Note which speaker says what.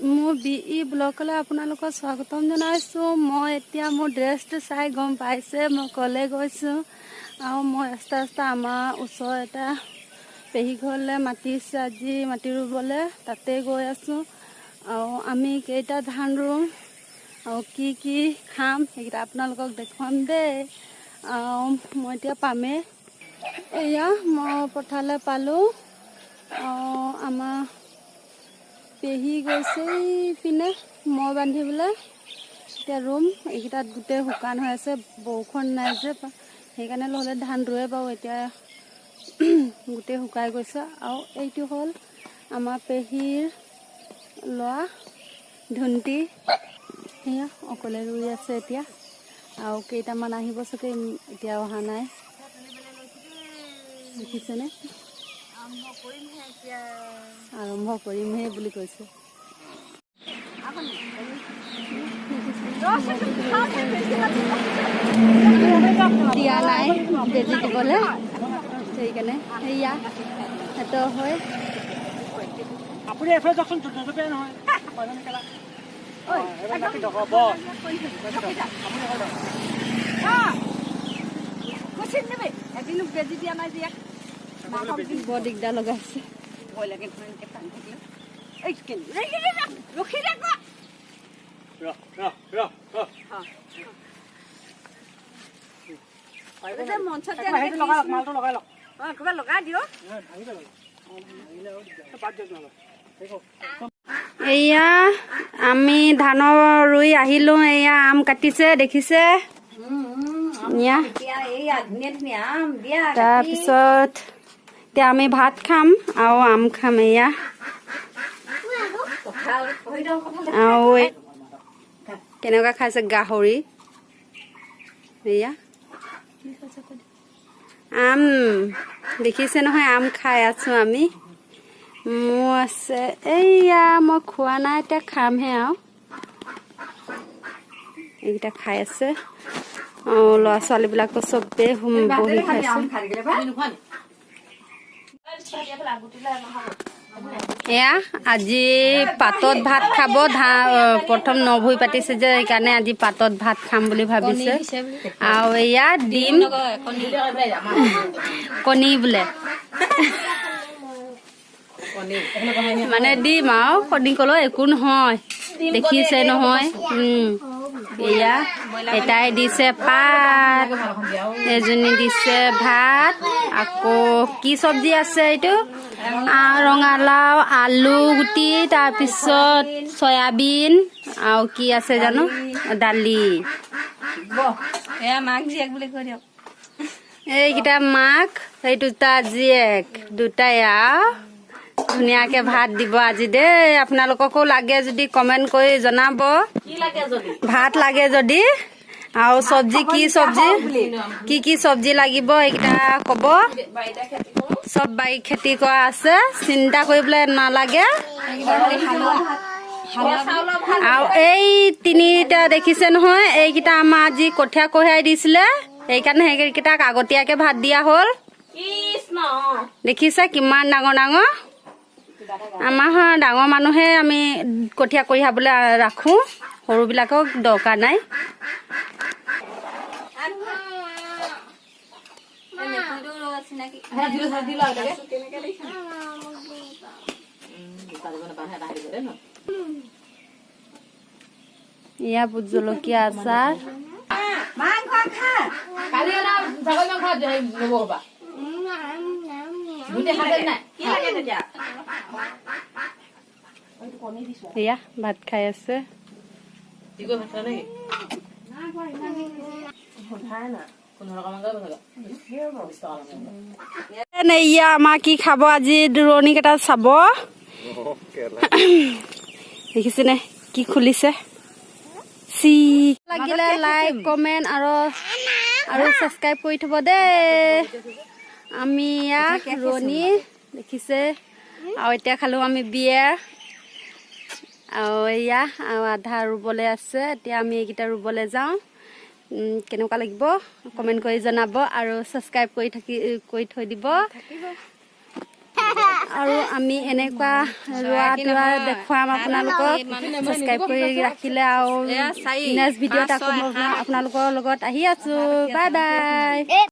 Speaker 1: মোৰ BE ব্লগলৈ আপোনালোকক স্বাগতম জনাইছোঁ। মই এতিয়া মোৰ ড্ৰেছটো চাই গম পাইছে মই ক'লে গৈছোঁ আৰু মই ৰাস্তা আমাৰ ওচৰ এটা পেহী ঘৰলৈ মাতিছে আজি মাটি ৰুবলৈ, তাতে গৈ আছোঁ। আৰু আমি কেইটা ধান ৰুম আৰু কি খাম সেইকেইটা আপোনালোকক দেখুৱাম দেই। মই এতিয়া পামেই, এয়া মই পথাৰলৈ পালোঁ। আমাৰ পেহী গৈছে পিনে মই বান্ধিবলৈ, এতিয়া ৰুম এইকেইটাত গোটেই শুকান হৈ আছে, বৰষুণ নাই যে সেইকাৰণে নহ'লে ধান ৰুৱে বাৰু। এতিয়া গোটেই শুকাই গৈছে। আৰু এইটো হ'ল আমাৰ পেহীৰ ল'ৰা ধুন্তি, সেয়া অকলে ৰুই আছে এতিয়া। আৰু কেইটামান আহিব চাগে, এতিয়া অহা নাই, দেখিছেনে? আৰম্ভ কৰিমহে বুলি কৈছে। দিয়া নাই বেজি দিবলৈ, সেইকাৰণে সেয়া সেইটো হয়।
Speaker 2: আপুনি এফালে যাওকচোন, বেয়া নহয়।
Speaker 1: বেজি দিয়া নাই দিয়া, বৰ দিগদাৰ লগাইছে। এয়া আমি ধানৰ ৰুই আহিলোঁ। এয়া আম কাটিছে দেখিছে, তাৰপিছত এতিয়া আমি ভাত খাম আৰু আম খাম। এয়া আৰু কেনেকুৱা খাইছে গাহৰি, এয়া আম দেখিছে নহয়, আম খাই আছোঁ আমি। মোৰ আছে এইয়া, মই খোৱা নাই, এতিয়া খামহে আৰু এইকেইটা খাই আছে। ল'ৰা ছোৱালীবিলাকো চবেই বহি খাইছে। এয়া আজি পাতত ভাত খাব, প্ৰথম নভুই পাতিছে যে সেইকাৰণে আজি পাতত ভাত খাম বুলি ভাবিছে। আৰু এয়া ডিম কণী বোলে, মানে ডিম আৰু কণী ক'লেও একো নহয়, দেখিছে নহয়। এয়া এটাই দিছে পাত, এজনী দিছে ভাত, আকৌ কি চব্জি আছে এইটো, ৰঙালাও, আলু গুটি, তাৰপিছত চয়াবিন আৰু কি আছে জানো, দালি। এইকেইটা মাক, সেই দুটা জীয়েক, দুটাই আৰু ধুনীয়াকে ভাত দিব আজি দেই। আপোনালোককো লাগে যদি কমেণ্ট কৰি জনাব, ভাত লাগে যদি, আৰু চব্জি কি চব্জি লাগিব এইকেইটা ক'ব। চব বাৰী খেতি কৰা আছে, চিন্তা কৰিবলৈ নালাগে। আৰু এই তিনিটা দেখিছে নহয়, এইকেইটা আমাৰ আজি কঠীয়া কঢ়িয়াই দিছিলে, সেইকাৰণে সেইকেইটাক আগতীয়াকে ভাত দিয়া হ'ল। দেখিছে কিমান ডাঙৰ ডাঙৰ। আমাৰ ডাঙৰ মানুহে আমি কঠীয়া কঢ়িয়াবলৈ ৰাখোঁ, সৰুবিলাকক দৰকাৰ নাই। এয়া ভোট জলকীয়া আচাৰ, এয়া ভাত খাই আছে। এয়া আমাৰ কি খাব আজি, দূৰণি কেইটা চাব। দেখিছেনে কি খুলিছে। লাগিলে লাইক কমেণ্ট আৰু ছাবস্ক্ৰাইব কৰি থব দেই। আমি ইয়াক ৰোৱনী দেখিছে, আৰু এতিয়া খালোঁ আমি বিয়াৰ। আৰু এয়া আৰু আধা ৰুবলৈ আছে, এতিয়া আমি এইকেইটা ৰুবলৈ যাওঁ। কেনেকুৱা লাগিব কমেণ্ট কৰি জনাব আৰু ছাবস্ক্ৰাইব কৰি থৈ দিব। আৰু আমি এনেকুৱা ৰোৱা তোৱা দেখুৱাম আপোনালোকক ছাবস্ক্ৰাইব কৰি ৰাখিলে আৰু নেক্সট ভিডিঅ'ত আকৌ আপোনালোকৰ লগত আহি আছোঁ বাই বাই